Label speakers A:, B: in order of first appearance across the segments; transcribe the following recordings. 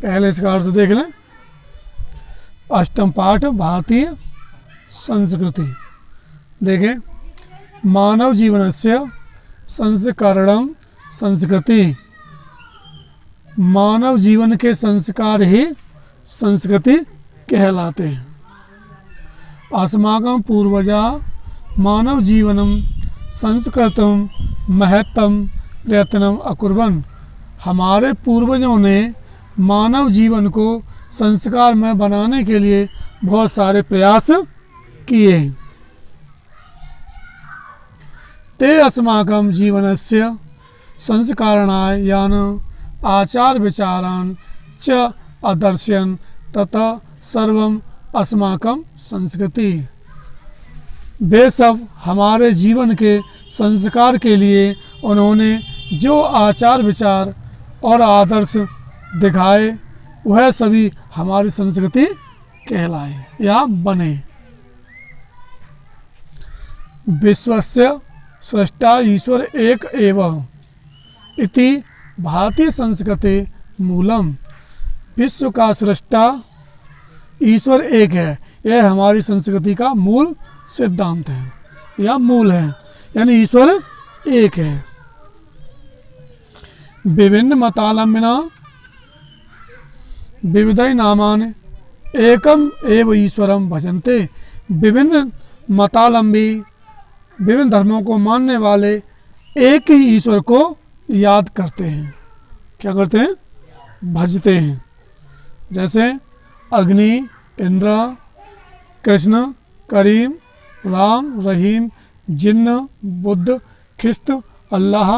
A: पहले इसका अर्थ देख लें। अष्टम पाठ भारतीय संस्कृति। देखें, मानव जीवनस्य संस्करणम संस्कृति। मानव जीवन के संस्कार ही संस्कृति कहलाते हैं। अस्माकं पूर्वजा मानव जीवनम संस्कृतम महत्तम प्रयत्नम अकुर्वन्। हमारे पूर्वजों ने मानव जीवन को संस्कार में बनाने के लिए बहुत सारे प्रयास किए। ते अस्माकं जीवनस्य संस्कारणाय यान आचार विचारान् च आदर्शयन् ततः सर्वम अस्माकं संस्कृति। वे सब हमारे जीवन के संस्कार के लिए उन्होंने जो आचार विचार और आदर्श दिखाए वह सभी हमारी संस्कृति कहलाए या बने। विश्वस्य सृष्टा ईश्वर एक एव इति भारतीय संस्कृति मूलम। विश्व का सृष्टा ईश्वर एक है, यह हमारी संस्कृति का मूल सिद्धांत है या मूल है, यानी ईश्वर एक है। विभिन्न मतालंबिना विविधै नामानि एकम एव ईश्वरम भजन्ते। विभिन्न मतालंबी, विभिन्न धर्मों को मानने वाले एक ही ईश्वर को याद करते हैं। क्या करते हैं? भजते हैं। जैसे अग्नि, इंद्र, कृष्ण, करीम, राम, रहीम, जिन्न, बुद्ध, ख्रिस्त, अल्लाह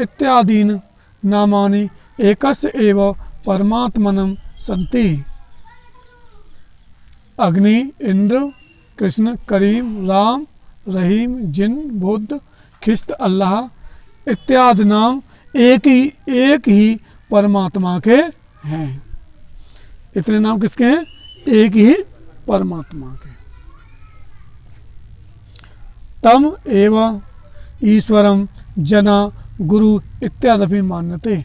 A: इत्यादीन नामानि एकस्य एव परमात्मनं सन्ति। अग्नि, इंद्र, कृष्ण, करीम, राम, रहीम, जिन्न, बुद्ध, ख्रिस्त, अल्लाह इत्यादि नाम एक ही परमात्मा के हैं। इतने नाम किसके हैं? एक ही परमात्मा के। तम एव ईश्वरम जना गुरु इत्यादि मान्यते।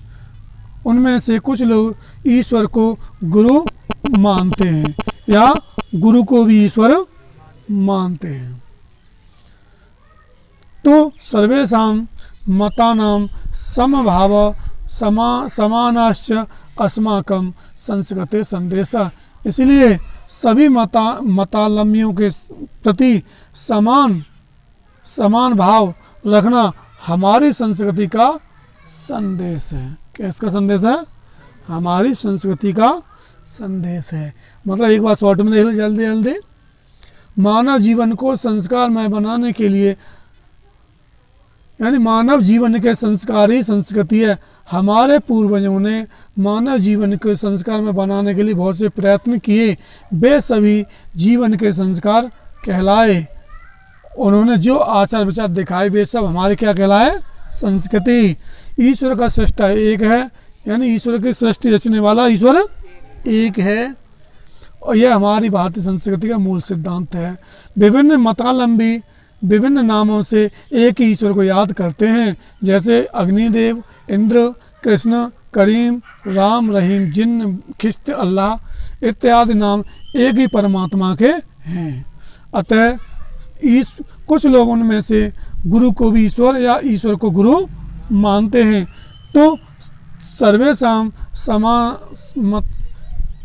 A: उनमें से कुछ लोग ईश्वर को गुरु मानते हैं या गुरु को भी ईश्वर मानते हैं। तो सर्वेषां मतानां समभाव समानाश्च अस्माकं संस्कृते संदेशः। इसलिए सभी मतालंबियों के प्रति समान भाव रखना हमारी संस्कृति का संदेश है। किसका संदेश है? हमारी संस्कृति का संदेश है। मतलब एक बात शॉर्ट में देख लो जल्दी जल्दी। मानव जीवन को संस्कारमय बनाने के लिए, यानी मानव जीवन के संस्कार ही संस्कृति है। हमारे पूर्वजों ने मानव जीवन के संस्कार में बनाने के लिए बहुत से प्रयत्न किए, वे सभी जीवन के संस्कार कहलाए। उन्होंने जो आचार विचार दिखाए वे सब हमारे क्या कहलाए? संस्कृति। ईश्वर का सृष्टा एक है, यानी ईश्वर की सृष्टि रचने वाला ईश्वर एक है, और यह हमारी भारतीय संस्कृति का मूल सिद्धांत है। विभिन्न मतालंबी विभिन्न नामों से एक ही ईश्वर को याद करते हैं, जैसे अग्निदेव, इंद्र, कृष्ण, करीम, राम, रहीम, जिन्न, ख्रिस्त, अल्लाह इत्यादि नाम एक ही परमात्मा के हैं। अतः कुछ लोग उनमें से गुरु को भी ईश्वर या ईश्वर को गुरु मानते हैं। तो सर्वेषां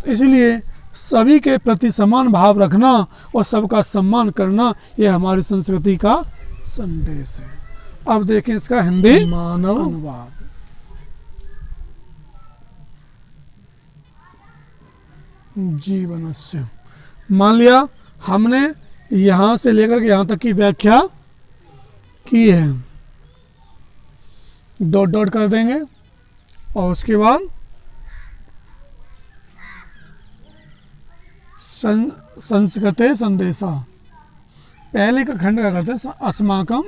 A: इसलिए सभी के प्रति समान भाव रखना और सबका सम्मान करना, यह हमारी संस्कृति का संदेश है। अब देखें इसका हिंदी मानव अनुवाद। जीवनस्य, मान लिया हमने यहाँ से लेकर के यहाँ तक की व्याख्या की है, डॉट डॉट कर देंगे और उसके बाद संस्कृते संदेशा। पहले का खंड क्या करते हैं? अस्माकं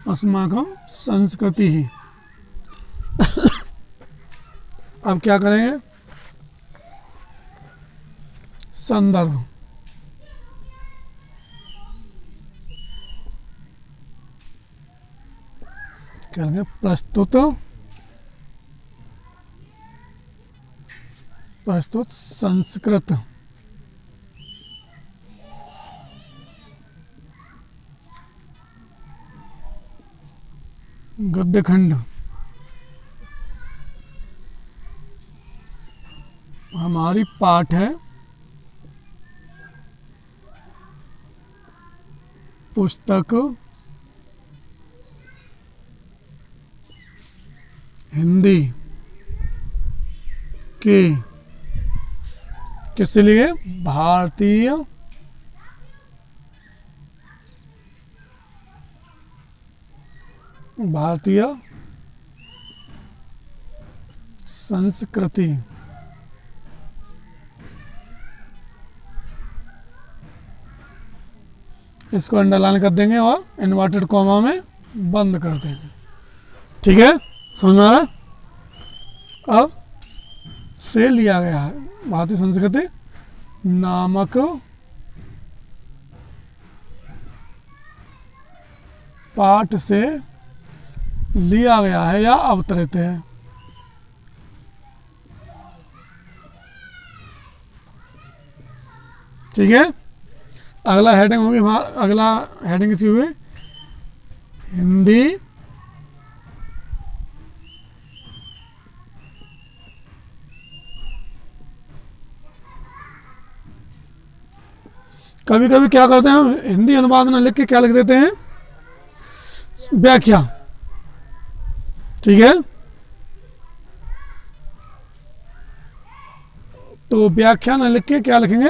A: अस्माकं संस्कृति ही। अब क्या करेंगे? संदर्भ। क्या लिखेंगे? प्रस्तुत संस्कृत गद्य खंड हमारी पाठ है पुस्तक हिंदी के किससे लिए? भारतीय संस्कृति इसको अंडरलाइन कर देंगे और इन्वर्टेड कॉमा में बंद कर देंगे। ठीक है, समझ में आ रहा है? अब से लिया गया है भारतीय संस्कृति नामक पाठ से लिया गया है या अवतरित है। ठीक है, अगला हेडिंग होगी अगला हेडिंग इसी हुई हिंदी कभी कभी क्या करते हैं, हिंदी अनुवाद ना लिख के क्या लिख देते हैं? व्याख्या। ठीक है, तो व्याख्या ना लिख के क्या लिखेंगे?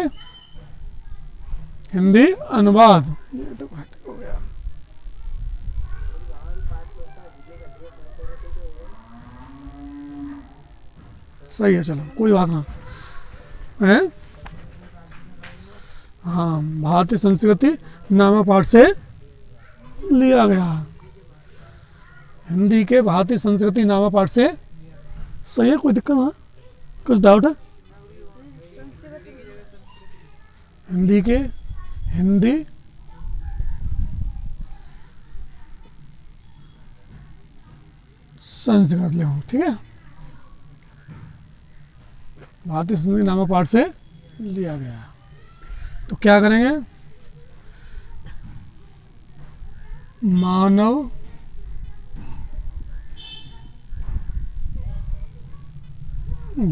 A: हिंदी अनुवाद। ये तो हो गया। सही है, चलो कोई बात ना है। हाँ, भारतीय संस्कृति नामक पाठ से लिया गया। हिंदी के भारतीय संस्कृति नामक पाठ से सही है, कोई दिक्कत ना? कुछ डाउट है? हिंदी के हिंदी संस्कृत लिखो। ठीक है, भारतीय संस्कृति नामक पाठ से लिया गया। तो क्या करेंगे? मानव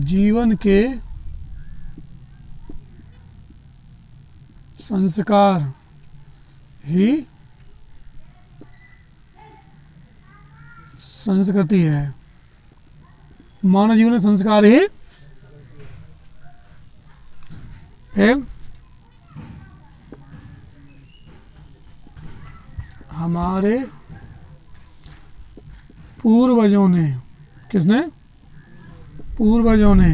A: जीवन के संस्कार ही संस्कृति है। मानव जीवन के संस्कार ही फिर हमारे पूर्वजों ने, किसने? पूर्वजों ने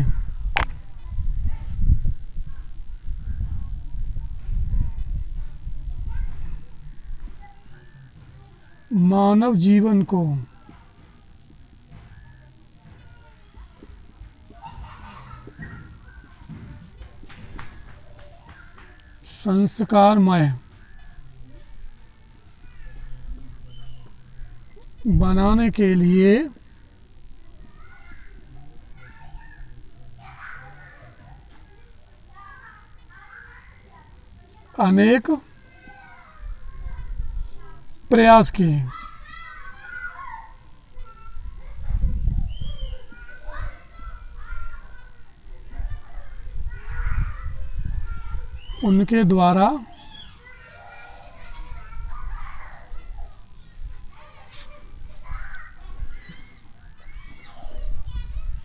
A: मानव जीवन को संस्कारमय बनाने के लिए अनेक प्रयास किए। उनके द्वारा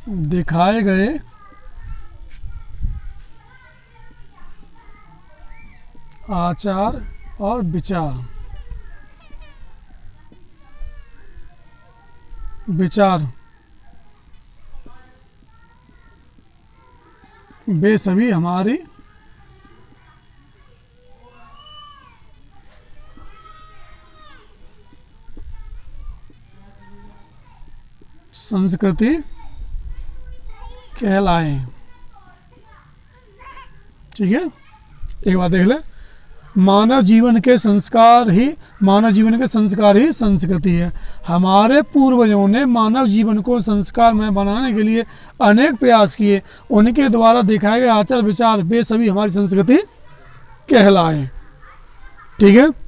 A: दिखाए गए आचार और विचार वे सभी हमारी संस्कृति कहलाए। ठीक है, एक बात देख ले, मानव जीवन के संस्कार ही संस्कृति है। हमारे पूर्वजों ने मानव जीवन को संस्कारमय बनाने के लिए अनेक प्रयास किए, उनके द्वारा दिखाए गए आचार विचार वे सभी हमारी संस्कृति कहलाए। ठीक है।